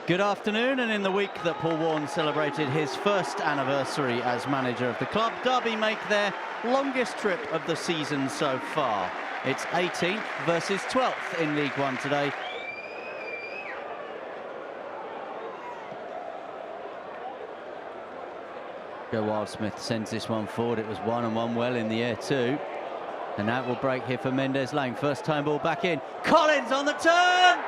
Good afternoon, and in the week that Paul Warne celebrated his first anniversary as manager of the club, Derby make their longest trip of the season so far. It's 18th versus 12th in League One today. Joe Wildsmith sends this one forward. It was 1-1 well in the air too. And that will break here for Mendes Lang. First time ball back in. Collins on the turn!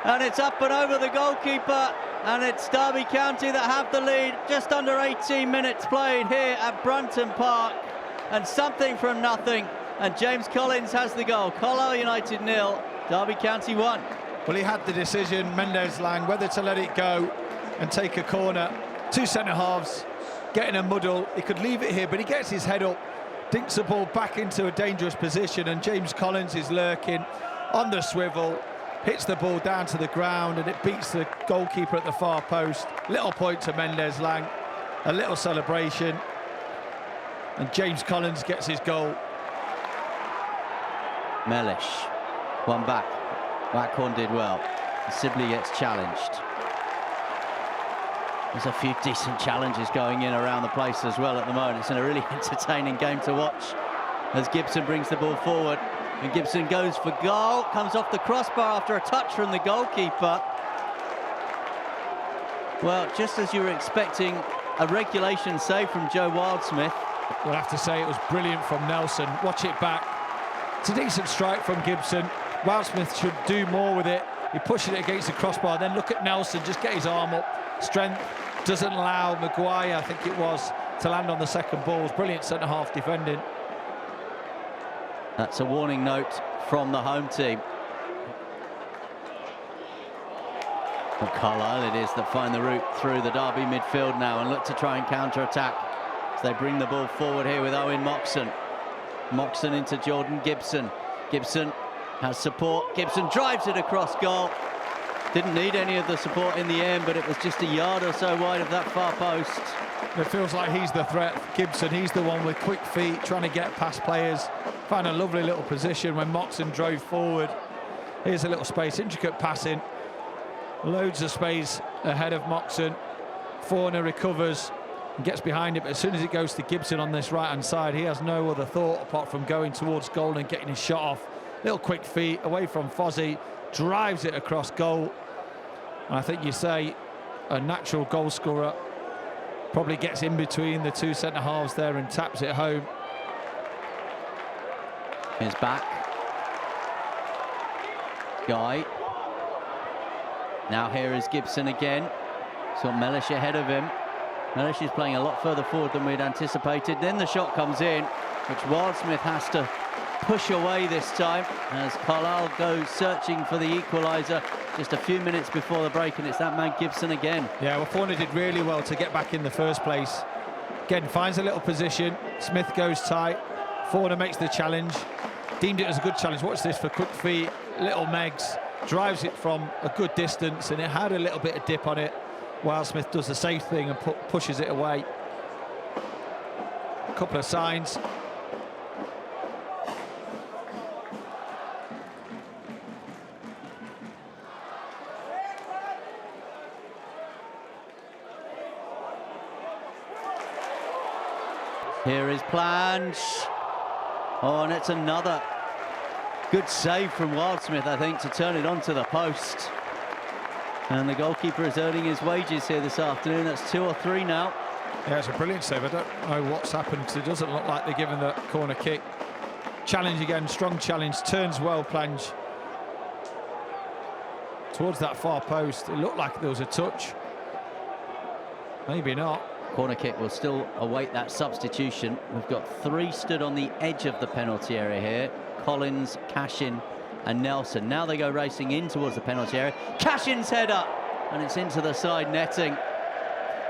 And it's up and over the goalkeeper. And it's Derby County that have the lead. Just under 18 minutes played here at Brunton Park. And something from nothing. And James Collins has the goal. Carlisle United 0, Derby County 1. Well, he had the decision, Mendes Lang, whether to let it go and take a corner. Two centre-halves getting a muddle. He could leave it here, but he gets his head up, dinks the ball back into a dangerous position, and James Collins is lurking on the swivel, hits the ball down to the ground, and it beats the goalkeeper at the far post. Little point to Mendes Lang, a little celebration, and James Collins gets his goal. Mellish, one back. Blackhorn did well. Sibley gets challenged. There's a few decent challenges going in around the place as well at the moment. It's a really entertaining game to watch as Gibson brings the ball forward. And Gibson goes for goal, comes off the crossbar after a touch from the goalkeeper. Well, just as you were expecting a regulation save from Joe Wildsmith. We'll have to say it was brilliant from Nelson. Watch it back. It's a decent strike from Gibson. Wildsmith should do more with it. He pushed it against the crossbar, then look at Nelson, just get his arm up. Strength doesn't allow Maguire, I think it was, to land on the second ball. Brilliant centre-half defending. That's a warning note from the home team. Well, Carlisle it is that find the route through the Derby midfield now and look to try and counter-attack. So they bring the ball forward here with Owen Moxon. Moxon into Jordan Gibson. Gibson has support. Gibson drives it across goal. Didn't need any of the support in the end, but it was just a yard or so wide of that far post. It feels like he's the threat. Gibson, he's the one with quick feet, trying to get past players. Found a lovely little position when Moxon drove forward. Here's a little space, intricate passing. Loads of space ahead of Moxon. Forner recovers and gets behind it, but as soon as it goes to Gibson on this right-hand side, he has no other thought apart from going towards goal and getting his shot off. Little quick feet away from Fozzie, drives it across goal. And I think you say a natural goal scorer probably gets in between the two centre-halves there and taps it home. Here's back. Guy. Now here is Gibson again. So Mellish ahead of him. Mellish is playing a lot further forward than we'd anticipated. Then the shot comes in, which Wildsmith has to push away this time as Carlisle goes searching for the equaliser just a few minutes before the break, and it's that man Gibson again. Yeah, well, Forner did really well to get back in the first place. Again, finds a little position. Smith goes tight. Forner makes the challenge. Deemed it as a good challenge. Watch this for quick feet. Little Megs drives it from a good distance, and it had a little bit of dip on it. Wildsmith does the safe thing and pushes it away. A couple of signs. Here is Plange. Oh, and it's another good save from Wildsmith, I think, to turn it onto the post. And the goalkeeper is earning his wages here this afternoon. That's 2 or 3 now. Yeah, it's a brilliant save. I don't know what's happened because it doesn't look like they're giving the corner kick. Challenge again, strong challenge, turns well, Plange. Towards that far post, it looked like there was a touch. Maybe not. Corner kick will still await that substitution. We've got 3 stood on the edge of the penalty area here. Collins, Cashin and Nelson. Now they go racing in towards the penalty area. Cashin's head up and it's into the side netting.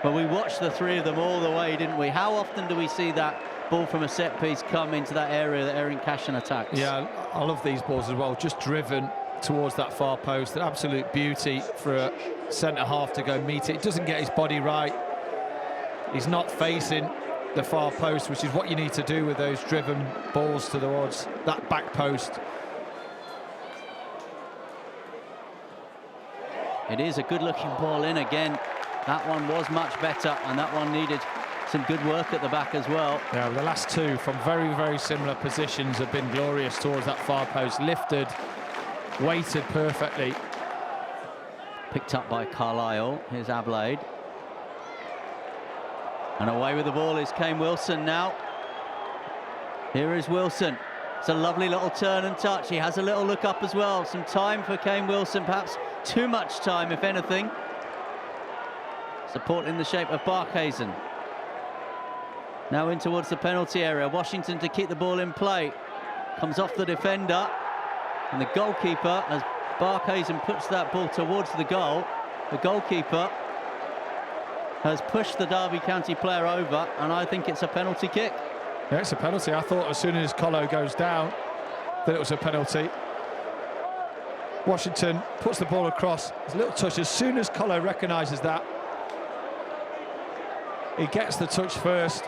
But we watched the 3 of them all the way, didn't we? How often do we see that ball from a set piece come into that area that Erin Cashin attacks? Yeah, I love these balls as well. Just driven towards that far post. An absolute beauty for a centre-half to go meet it. Doesn't get his body right. He's not facing the far post, which is what you need to do with those driven balls towards that back post. It is a good-looking ball in again. That one was much better, and that one needed some good work at the back as well. Yeah, the last two from very, very similar positions have been glorious towards that far post. Lifted, weighted perfectly. Picked up by Carlisle. Here's Ablade. And away with the ball is Kane Wilson now. Here is Wilson. It's a lovely little turn and touch. He has a little look up as well. Some time for Kane Wilson, perhaps too much time, if anything. Support in the shape of Barkhuizen. Now in towards the penalty area. Washington to keep the ball in play. Comes off the defender. And the goalkeeper, as Barkhuizen puts that ball towards the goal, the goalkeeper has pushed the Derby County player over, and I think it's a penalty kick. Yeah, it's a penalty. I thought as soon as Colo goes down that it was a penalty. Washington puts the ball across. There's a little touch. As soon as Colo recognises that, he gets the touch first.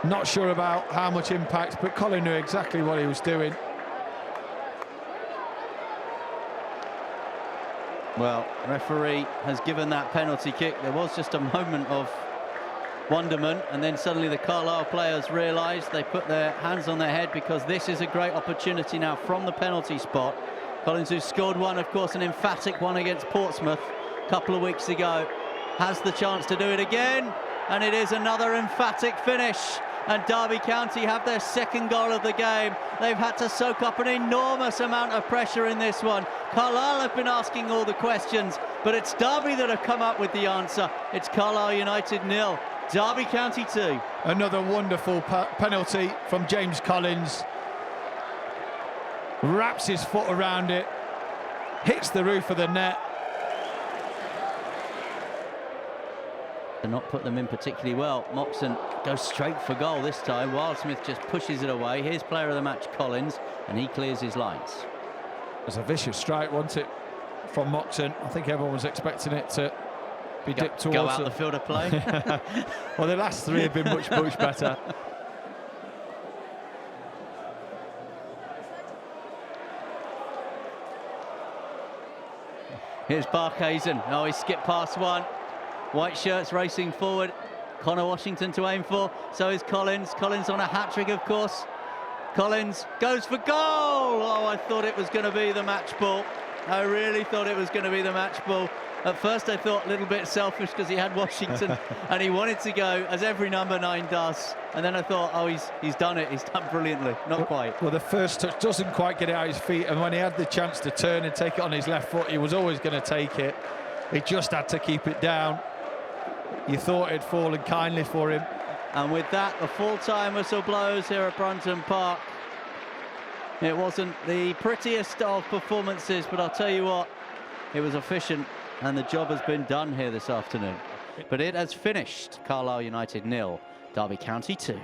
Not sure about how much impact, but Colo knew exactly what he was doing. Well, referee has given that penalty kick. There was just a moment of wonderment, and then suddenly the Carlisle players realised, they put their hands on their head, because this is a great opportunity now from the penalty spot. Collins, who scored one, of course, an emphatic one against Portsmouth a couple of weeks ago, has the chance to do it again, and it is another emphatic finish. And Derby County have their second goal of the game. They've had to soak up an enormous amount of pressure in this one. Carlisle have been asking all the questions, but it's Derby that have come up with the answer. It's Carlisle United 0, Derby County 2. Another wonderful penalty from James Collins. Wraps his foot around it, hits the roof of the net. To not put them in particularly well. Moxon goes straight for goal this time. Wildsmith just pushes it away. Here's player of the match Collins, and he clears his lines. It was a vicious strike, wasn't it, from Moxon? I think everyone was expecting it to be dipped towards go out the field of play. Well, the last three have been much better. Here's Barkhuizen. Oh, he skipped past one. White shirts racing forward. Connor Washington to aim for. So is Collins. Collins on a hat-trick, of course. Collins goes for goal. Oh, I thought it was going to be the match ball. I really thought it was going to be the match ball. At first I thought a little bit selfish because he had Washington and he wanted to go, as every number 9 does. And then I thought, oh, he's done it. He's done brilliantly. Not quite. Well, the first touch doesn't quite get it out his feet, and when he had the chance to turn and take it on his left foot, he was always going to take it. He just had to keep it down. You thought it'd fallen kindly for him. And with that, the full-time whistle blows here at Brunton Park. It wasn't the prettiest of performances, but I'll tell you what, it was efficient, and the job has been done here this afternoon. But it has finished. Carlisle United 0, Derby County 2.